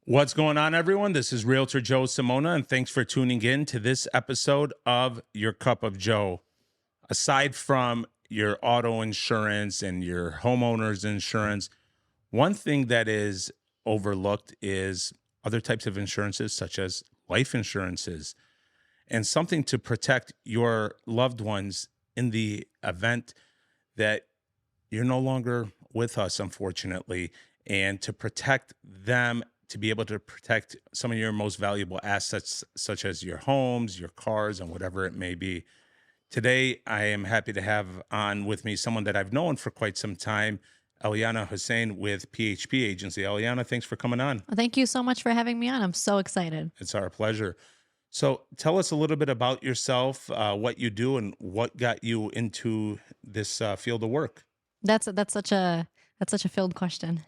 What's going on, everyone? This is Realtor Joe Samona, and thanks for tuning in to this episode of Your Cup of Joe. Aside from your auto insurance and your homeowners insurance, one thing that is overlooked is other types of insurances, such as life insurances, and something to protect your loved ones in the event that you're no longer with us, unfortunately, and to protect them, to be able to protect some of your most valuable assets, such as your homes, your cars, and whatever it may be. Today, I am happy to have on with me someone that I've known for quite some time, Elyana Hussain with PHP Agency. Elyana, thanks for coming on. Well, thank you so much for having me on. I'm so excited. It's our pleasure. So, tell us a little bit about yourself, what you do, and what got you into this field of work. That's such a filled question.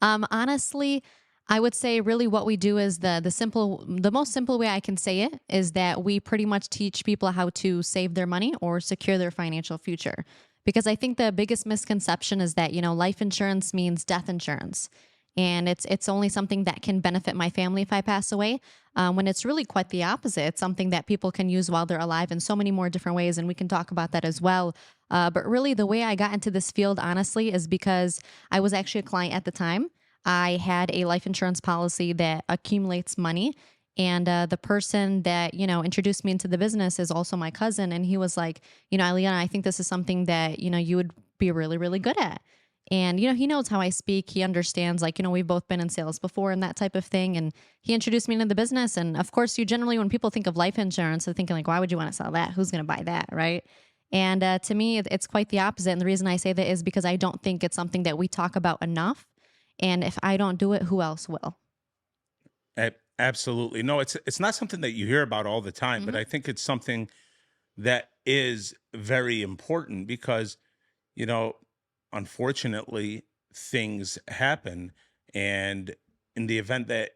Honestly, I would say really what we do is the most simple way I can say it is that we pretty much teach people how to save their money or secure their financial future. Because I think the biggest misconception is that, life insurance means death insurance. And it's only something that can benefit my family if I pass away, when it's really quite the opposite. It's something that people can use while they're alive in so many more different ways, and we can talk about that as well. But really, the way I got into this field, honestly, is because I was actually a client at the time. I had a life insurance policy that accumulates money. And the person that, introduced me into the business is also my cousin. And he was like, Eliana, I think this is something that, you would be really, really good at. And, he knows how I speak. He understands, like, we've both been in sales before and that type of thing. And he introduced me into the business. And of course, you generally, when people think of life insurance, they're thinking like, why would you want to sell that? Who's going to buy that? Right. And to me, it's quite the opposite. And the reason I say that is because I don't think it's something that we talk about enough. And if I don't do it, who else will? Absolutely. No, it's not something that you hear about all the time, but hmm I think it's something that is very important because, you know, unfortunately, things happen. And in the event that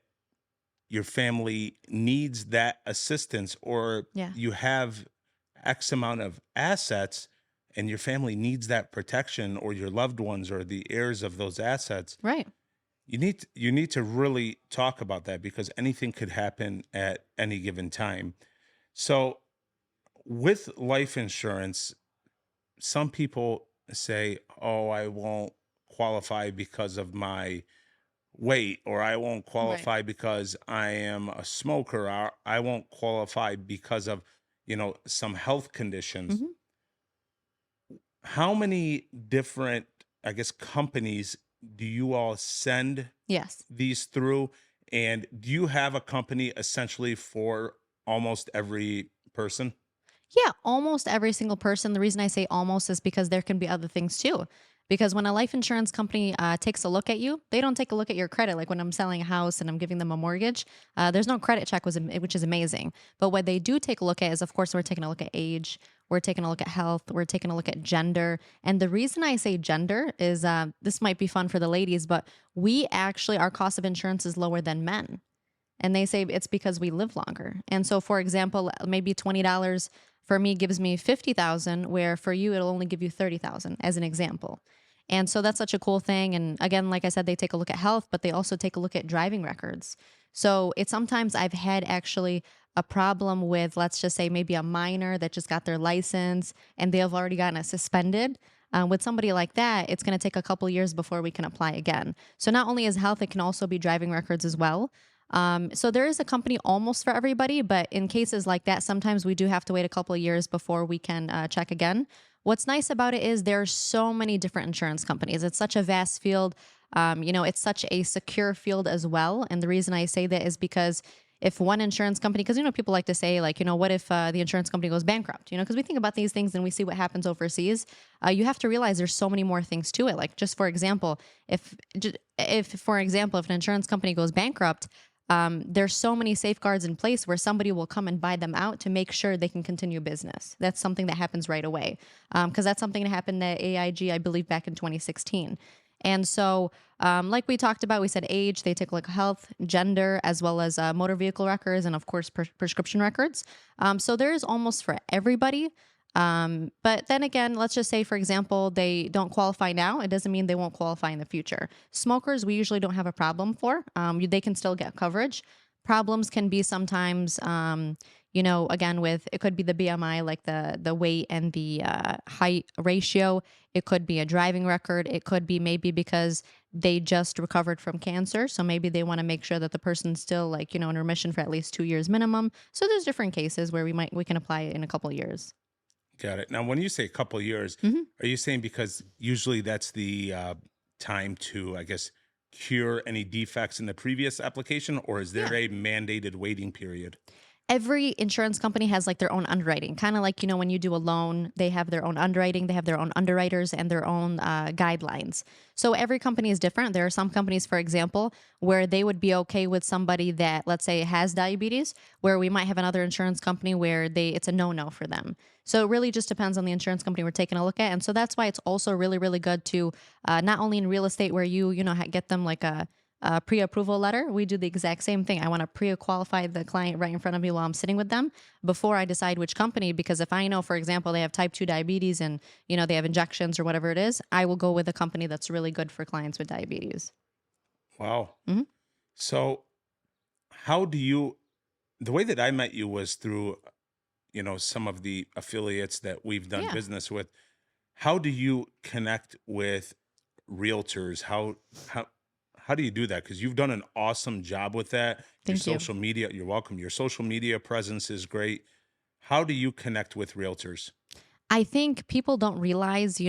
your family needs that assistance, or Yeah. you have X amount of assets and your family needs that protection, or your loved ones or the heirs of those assets, Right. you need to really talk about that because anything could happen at any given time. So with life insurance, some people say, "Oh, I won't qualify because of my weight," or "I won't Right. qualify because I am a smoker," or "I won't qualify because of, some health conditions." hmm How many different, I guess, companies do you all send Yes. these through? And do you have a company essentially for almost every person? Yeah, almost every single person. The reason I say almost is because there can be other things too. Because when a life insurance company takes a look at you, they don't take a look at your credit. Like when I'm selling a house and I'm giving them a mortgage, there's no credit check, which is amazing. But what they do take a look at is, of course, we're taking a look at age, we're taking a look at health, we're taking a look at gender. And the reason I say gender is this might be fun for the ladies, but our cost of insurance is lower than men. And they say it's because we live longer. And so, for example, maybe $20 for me gives me 50,000, where for you it'll only give you 30,000 as an example. And so that's such a cool thing. And again, like I said, they take a look at health, but they also take a look at driving records. So it's sometimes I've had actually a problem with, let's just say, maybe a minor that just got their license and they have already gotten it suspended. With somebody like that, it's going to take a couple years before we can apply again. So not only is health, it can also be driving records as well. So there is a company almost for everybody, but in cases like that, sometimes we do have to wait a couple of years before we can check again. What's nice about it is there are so many different insurance companies. It's such a vast field. It's such a secure field as well. And the reason I say that is because if one insurance company, because people like to say, like, what if the insurance company goes bankrupt? Because we think about these things and we see what happens overseas. You have to realize there's so many more things to it. Like, just for example, if an insurance company goes bankrupt, there's so many safeguards in place where somebody will come and buy them out to make sure they can continue business. That's something that happens right away, because that's something that happened at AIG, I believe, back in 2016. And so, like we talked about, we said age, they take a look at health, gender, as well as motor vehicle records, and of course, prescription records. So there is almost for everybody. But then again, let's just say, for example, they don't qualify now. It doesn't mean they won't qualify in the future. Smokers, we usually don't have a problem for. They can still get coverage. Problems can be sometimes, again, with it could be the BMI, like the weight and the height ratio. It could be a driving record. It could be maybe because they just recovered from cancer. So maybe they want to make sure that the person's still like, in remission for at least 2 years minimum. So there's different cases where we can apply it in a couple of years. Got it. Now, when you say a couple years, Mhm. are you saying because usually that's the time to, I guess, cure any defects in the previous application, or is there Yeah. a mandated waiting period? Every insurance company has like their own underwriting, kind of like, when you do a loan, they have their own underwriting, they have their own underwriters and their own guidelines. So every company is different. There are some companies, for example, where they would be okay with somebody that, let's say, has diabetes, where we might have another insurance company where it's a no-no for them. So it really just depends on the insurance company we're taking a look at. And so that's why it's also really, really good to not only in real estate where get them like a pre-approval letter. We do the exact same thing. I want to pre-qualify the client right in front of me while I'm sitting with them before I decide which company. Because if I know, for example, they have type 2 diabetes and they have injections or whatever it is, I will go with a company that's really good for clients with diabetes. Wow. Mhm. So, how do you, the way that I met you was through, some of the affiliates that we've done Yeah. business with. How do you connect with realtors? How how do you do that? Because you've done an awesome job with that. Your Thank you. social media, you're welcome. Your social media presence is great. How do you connect with realtors? I think people don't realize,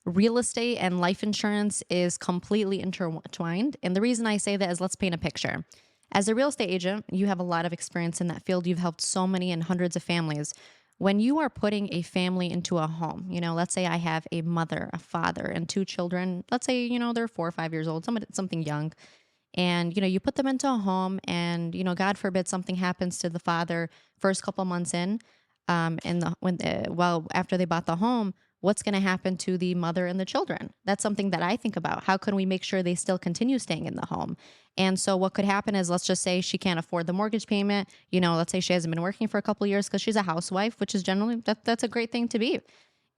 real estate and life insurance is completely intertwined. And the reason I say that is let's paint a picture. As a real estate agent, you have a lot of experience in that field. You've helped so many and hundreds of families. When you are putting a family into a home, let's say I have a mother, a father, and two children. Let's say, they're 4 or 5 years old, something young. And, you put them into a home and, God forbid something happens to the father first couple months in, and after they bought the home, what's going to happen to the mother and the children? That's something that I think about. How can we make sure they still continue staying in the home? And so what could happen is, let's just say she can't afford the mortgage payment. Let's say she hasn't been working for a couple of years because she's a housewife, which is generally that's a great thing to be.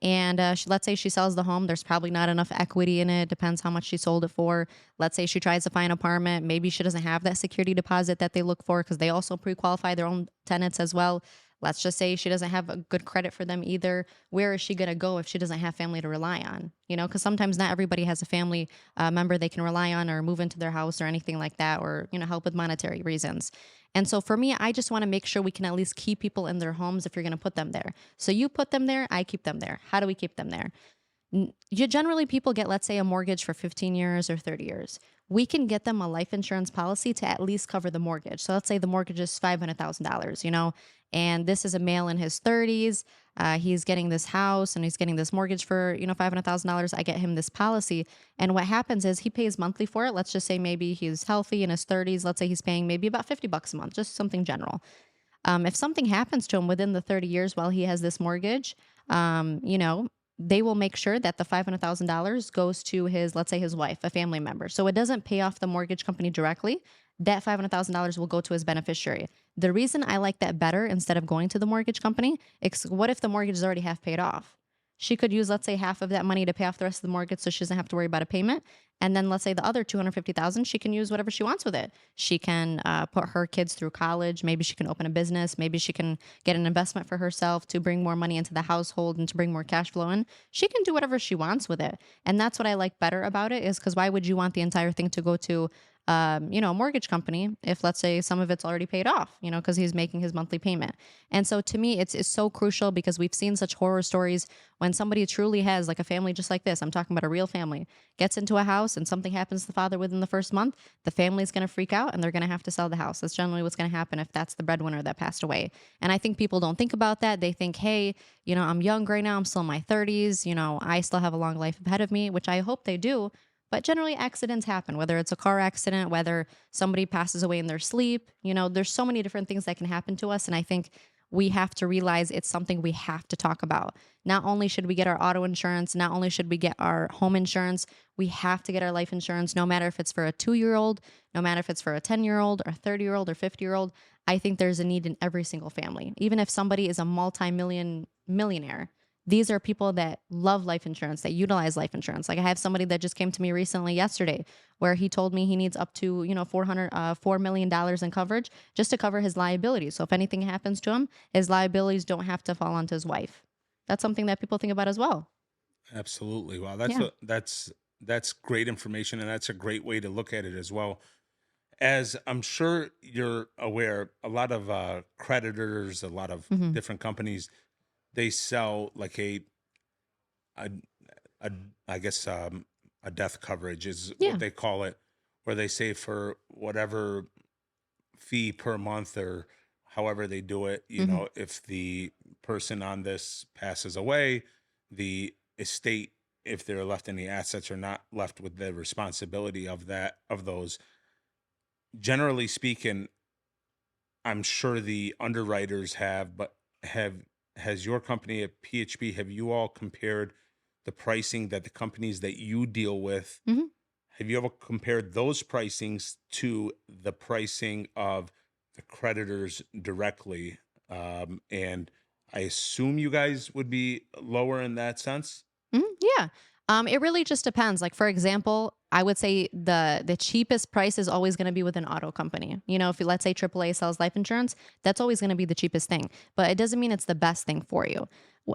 And let's say she sells the home. There's probably not enough equity in it. Depends how much she sold it for. Let's say she tries to find an apartment. Maybe she doesn't have that security deposit that they look for because they also pre-qualify their own tenants as well. Let's just say she doesn't have a good credit for them either. Where is she going to go if she doesn't have family to rely on? Because sometimes not everybody has a family member they can rely on or move into their house or anything like that, or, help with monetary reasons. And so for me, I just want to make sure we can at least keep people in their homes if you're going to put them there. So you put them there, I keep them there. How do we keep them there? You generally people get, let's say, a mortgage for 15 years or 30 years. We can get them a life insurance policy to at least cover the mortgage. So let's say the mortgage is $500,000, and this is a male in his 30s. He's getting this house and he's getting this mortgage for, $500,000. I get him this policy. And what happens is he pays monthly for it. Let's just say maybe he's healthy in his 30s. Let's say he's paying maybe about $50 a month, just something general. If something happens to him within the 30 years while he has this mortgage, they will make sure that the $500,000 goes to his, let's say, his wife, a family member. So it doesn't pay off the mortgage company directly. That $500,000 will go to his beneficiary. The reason I like that better instead of going to the mortgage company is, what if the mortgage is already half paid off? She could use, let's say, half of that money to pay off the rest of the mortgage so she doesn't have to worry about a payment. And then let's say the other 250,000, she can use whatever she wants with it. She can put her kids through college. Maybe she can open a business. Maybe she can get an investment for herself to bring more money into the household and to bring more cash flow in. She can do whatever she wants with it. And that's what I like better about it, is because why would you want the entire thing to go to a mortgage company if, let's say, some of it's already paid off, because he's making his monthly payment. And so to me, it's so crucial because we've seen such horror stories when somebody truly has, like, a family just like this. I'm talking about a real family, gets into a house and something happens to the father within the first month. The family's going to freak out and they're going to have to sell the house. That's generally what's going to happen if that's the breadwinner that passed away. And I think people don't think about that. They think, hey, I'm young right now. I'm still in my 30s. I still have a long life ahead of me, which I hope they do. But generally, accidents happen, whether it's a car accident, whether somebody passes away in their sleep. There's so many different things that can happen to us. And I think we have to realize it's something we have to talk about. Not only should we get our auto insurance, not only should we get our home insurance, we have to get our life insurance, no matter if it's for a 2-year-old, no matter if it's for a 10-year-old or a 30-year-old or 50-year-old. I think there's a need in every single family. Even if somebody is a multi-millionaire, these are people that love life insurance, that utilize life insurance. Like I have somebody that just came to me recently yesterday where he told me he needs up to, $4 million in coverage just to cover his liabilities. So if anything happens to him, his liabilities don't have to fall onto his wife. That's something that people think about as well. Absolutely. Wow, Yeah. that's great information, and that's a great way to look at it as well. As I'm sure you're aware, a lot of creditors, a lot of Hmm. different companies, they sell like a, a I guess a death coverage is what Yeah. they call it, where they say for whatever fee per month or however they do it, Hmm. if the person on this passes away, the estate, if they're left any assets, are not left with the responsibility of those. Generally speaking, I'm sure the underwriters have, but have has your company at PHP, have you all compared the pricing that the companies that you deal with, Hmm. have you ever compared those pricings to the pricing of the creditors directly? And I assume you guys would be lower in that sense. Yeah. It really just depends. Like for example, I would say the cheapest price is always going to be with an auto company. If you, let's say AAA sells life insurance, that's always going to be the cheapest thing. But it doesn't mean it's the best thing for you.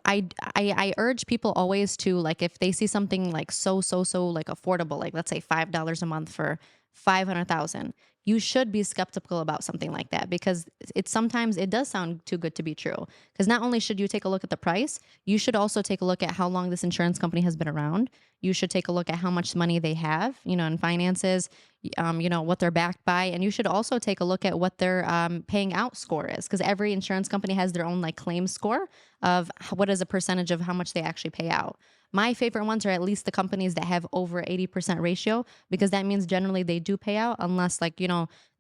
I urge people always to, like, if they see something like so like affordable, like let's say $5 a month for 500,000, you should be skeptical about something like that because it sometimes it does sound too good to be true. Because not only should you take a look at the price, you should also take a look at how long this insurance company has been around. You should take a look at how much money they have, in finances, what they're backed by. And you should also take a look at what their paying out score is, because every insurance company has their own like claim score of what is a percentage of how much they actually pay out. My favorite ones are at least the companies that have over 80% ratio, because that means generally they do pay out unless, like,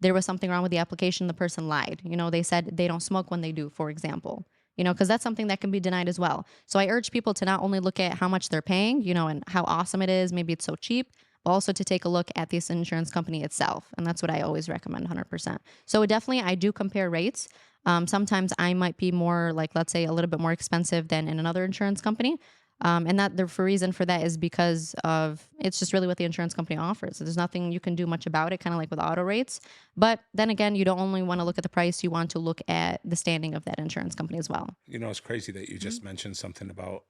there was something wrong with the application, the person lied. They said they don't smoke when they do, for example, because that's something that can be denied as well. So I urge people to not only look at how much they're paying, and how awesome it is, maybe it's so cheap, but also to take a look at this insurance company itself. And that's what I always recommend 100%. So definitely, I do compare rates. Sometimes I might be more, like, let's say, a little bit more expensive than in another insurance company. And that the reason for that is because of it's just really what the insurance company offers. There's nothing you can do much about it, kind of like with auto rates. But then again, you don't only want to look at the price, you want to look at the standing of that insurance company as well. It's crazy that you Mhm. just mentioned something about,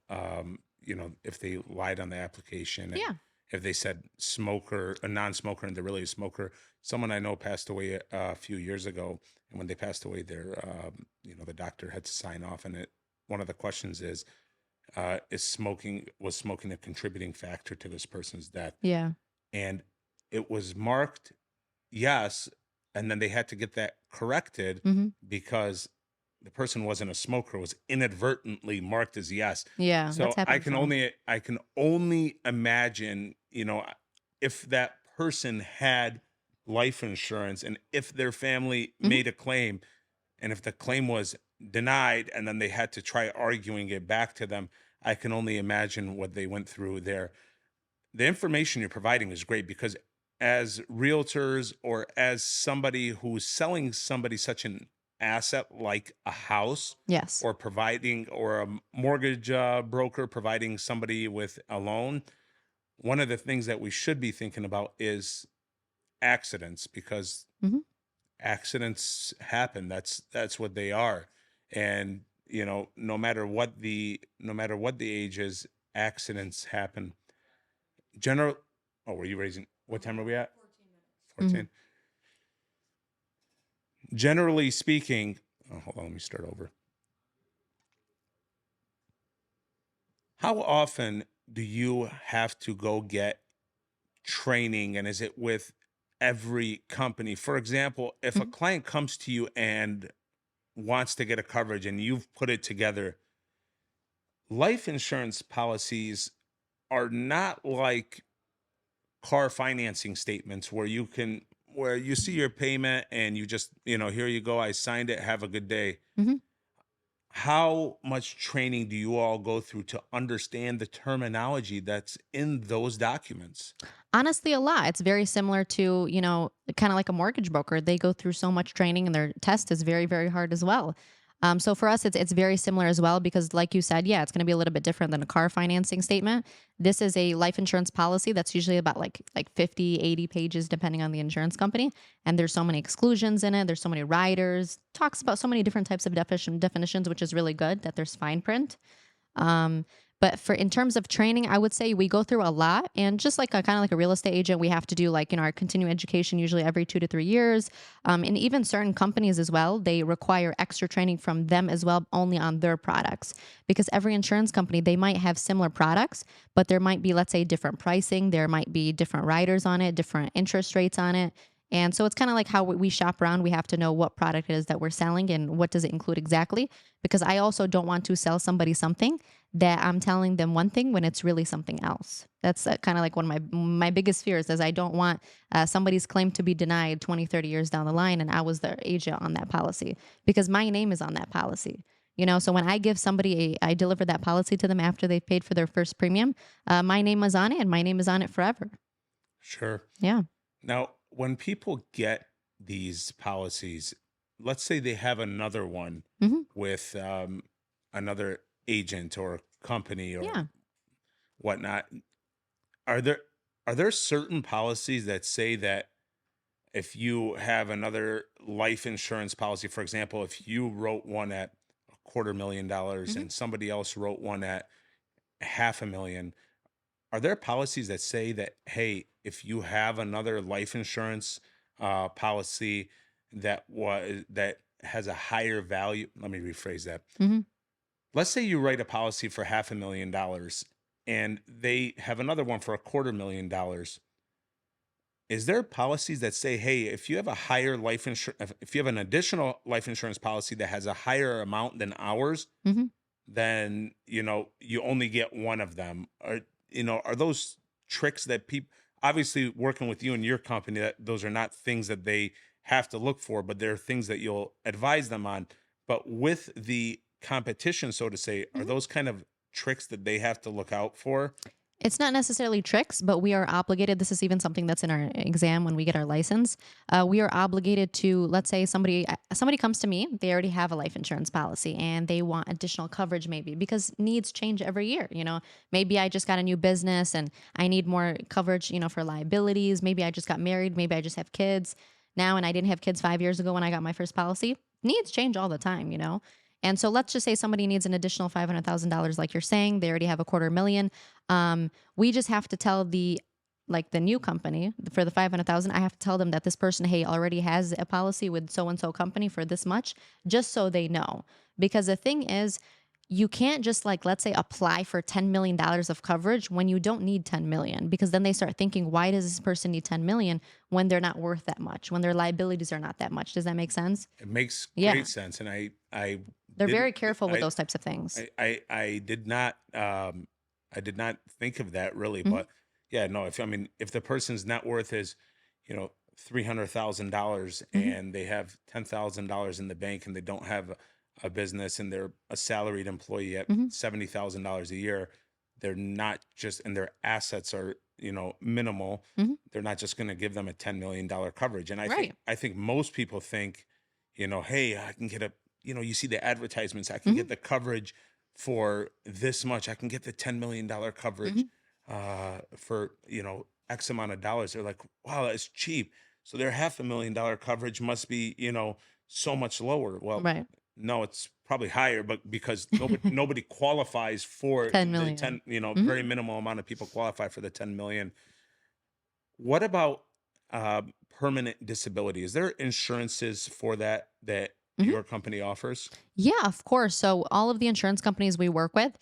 if they lied on the application and Yeah. if they said smoker, a non-smoker, and they're really a smoker. Someone I know passed away a few years ago, and when they passed away, the doctor had to sign off, and one of the questions was smoking a contributing factor to this person's death? Yeah. And it was marked yes, and then they had to get that corrected Hmm. because the person wasn't a smoker, was inadvertently marked as yes. Yeah. That's So happened before. I can only imagine, if that person had life insurance and if their family Hmm. made a claim and if the claim was denied and then they had to try arguing it back to them, I can only imagine what they went through there. The information you're providing is great because as realtors or as somebody who's selling somebody such an asset like a house, Yes. or providing, or a mortgage broker providing somebody with a loan, one of the things that we should be thinking about is accidents, because Hmm. accidents happen. That's what they are. And no matter what the age is, accidents happen. General Oh, were you raising, what time are we at? Hmm. 14. Generally speaking, oh, hold on, let me start over. How often do you have to go get training, and is it with every company? For example, if a Hmm. client comes to you and wants to get a coverage and you've put it together, life insurance policies are not like car financing statements where you see your payment and you just, here you go, I signed it, have a good day. Hmm. How much training do you all go through to understand the terminology that's in those documents? Honestly, a lot. It's very similar to, kind of like a mortgage broker. They go through so much training and their test is very, very hard as well. So for us, it's very similar as well because, like you said, yeah, it's going to be a little bit different than a car financing statement. This is a life insurance policy that's usually about like 50, 80 pages, depending on the insurance company. And there's so many exclusions in it. There's so many riders. Talks about so many different types of definitions, which is really good that there's fine print. Um, but for in terms of training, I would say we go through a lot, and just like a kind of like a real estate agent, we have to do like our continuing education usually every 2 to 3 years, and even certain companies as well. They require extra training from them as well, only on their products, because every insurance company they might have similar products, but there might be, let's say, different pricing. There might be different riders on it, different interest rates on it. And so it's kind of like how we shop around. We have to know what product it is that we're selling and what does it include exactly. Because I also don't want to sell somebody something that I'm telling them one thing when it's really something else. That's kind of like one of my biggest fears is I don't want somebody's claim to be denied 20, 30 years down the line and I was the agent on that policy because my name is on that policy. So when I give somebody I deliver that policy to them after they've paid for their first premium, my name is on it and my name is on it forever. Sure. Yeah. Now, when people get these policies, let's say they have another one Hmm. with another agent or company or Yeah. whatnot, are there are there certain policies that say that if you have another life insurance policy, for example, if you wrote one at $250,000 Hmm. and somebody else wrote one at 500,000, are there policies that say that, hey, if you have another life insurance policy that has a higher value, let me rephrase that. Hmm. Let's say you write a policy for $500,000 and they have another one for $250,000. Is there policies that say, hey, if you have a higher life insurance, if you have an additional life insurance policy that has a higher amount than ours, Hmm. then you only get one of them? Or are those tricks that people, obviously working with you and your company, that those are not things that they have to look for, but they're things that you'll advise them on. But with the competition, so to say, are Hmm. those kind of tricks that they have to look out for? It's not necessarily tricks, but we are obligated. This is even something that's in our exam when we get our license. We are obligated to, let's say somebody comes to me, they already have a life insurance policy and they want additional coverage maybe because needs change every year. Maybe I just got a new business and I need more coverage, for liabilities. Maybe I just got married. Maybe I just have kids now and I didn't have kids 5 years ago when I got my first policy. Needs change all the time. And so let's just say somebody needs an additional $500,000, like you're saying, they already have a 250,000. We just have to tell the new company for the 500,000. I have to tell them that this person, hey, already has a policy with so and so company for this much, just so they know. Because the thing is, you can't just like let's say apply for $10 million of coverage when you don't need 10 million because then they start thinking why does this person need 10 million when they're not worth that much, when their liabilities are not that much. Does that make sense? It makes Yeah. great sense, and I They're didn't very careful with I those types of things. I did not think of that really, Hmm. but yeah, no. If the person's net worth is, $300,000 Hmm. and they have $10,000 in the bank and they don't have a business and they're a salaried employee at Hmm. $70,000 a year, they're not just and their assets are minimal. Hmm. They're not just going to give them a $10 million coverage. And Right. I think most people think, hey, I can get you see the advertisements, I can Hmm. get the coverage for this much. I can get the $10 million coverage Hmm. for, X amount of dollars. They're like, wow, that's cheap. So their $500,000 coverage must be, so much lower. Well, Right. no, it's probably higher, but because nobody qualifies for 10 the million. 10, Hmm. very minimal amount of people qualify for the 10 million. What about permanent disability? Is there insurances for that Hmm. your company offers? Yeah, of course. So all of the insurance companies we work with,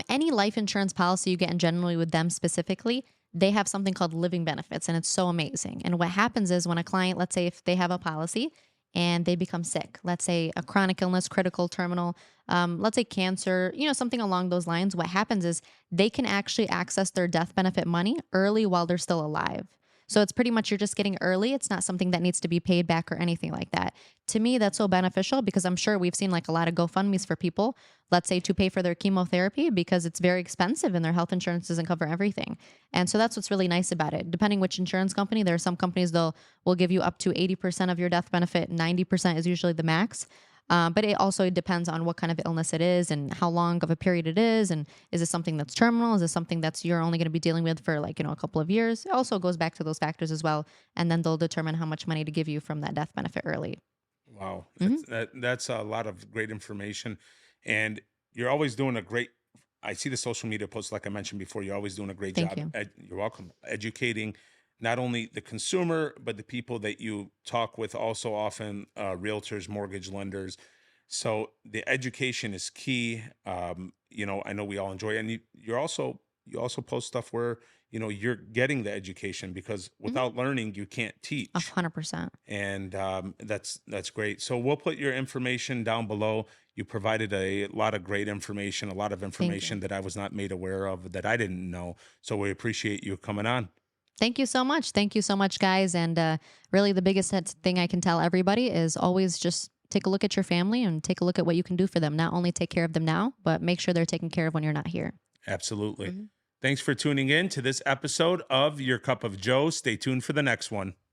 any life insurance policy you get in generally with them specifically, they have something called living benefits, and it's so amazing. And what happens is when a client, let's say if they have a policy and they become sick, let's say a chronic illness, critical, terminal, let's say cancer, something along those lines, what happens is they can actually access their death benefit money early while they're still alive. So it's pretty much you're just getting early. It's not something that needs to be paid back or anything like that. To me, that's so beneficial because I'm sure we've seen like a lot of GoFundMe's for people, let's say to pay for their chemotherapy because it's very expensive and their health insurance doesn't cover everything. And so that's what's really nice about it. Depending which insurance company, there are some companies they'll will give you up to 80% of your death benefit, 90% is usually the max. But it also depends on what kind of illness it is and how long of a period it is. And is it something that's terminal? Is it something that's you're only going to be dealing with for like, a couple of years? It also goes back to those factors as well. And then they'll determine how much money to give you from that death benefit early. Wow, Hmm. that's a lot of great information, and you're always doing a great. I see the social media posts, like I mentioned before. You're always doing a great Thank job. you. You're welcome, educating not only the consumer but the people that you talk with. Also, often realtors, mortgage lenders. So the education is key. I know we all enjoy it. And you also post stuff where you're getting the education, because Hmm. without learning you can't teach, 100%. and that's great. So we'll put your information down below. You provided a lot of great information, a lot of Thank you. information that I was not made aware of, that I didn't know. So we appreciate you coming on. Thank you so much. Thank you so much, guys. And really, the biggest thing I can tell everybody is always just take a look at your family and take a look at what you can do for them. Not only take care of them now, but make sure they're taken care of when you're not here. Absolutely. Mhm. Thanks for tuning in to this episode of Your Cup of Joe. Stay tuned for the next one.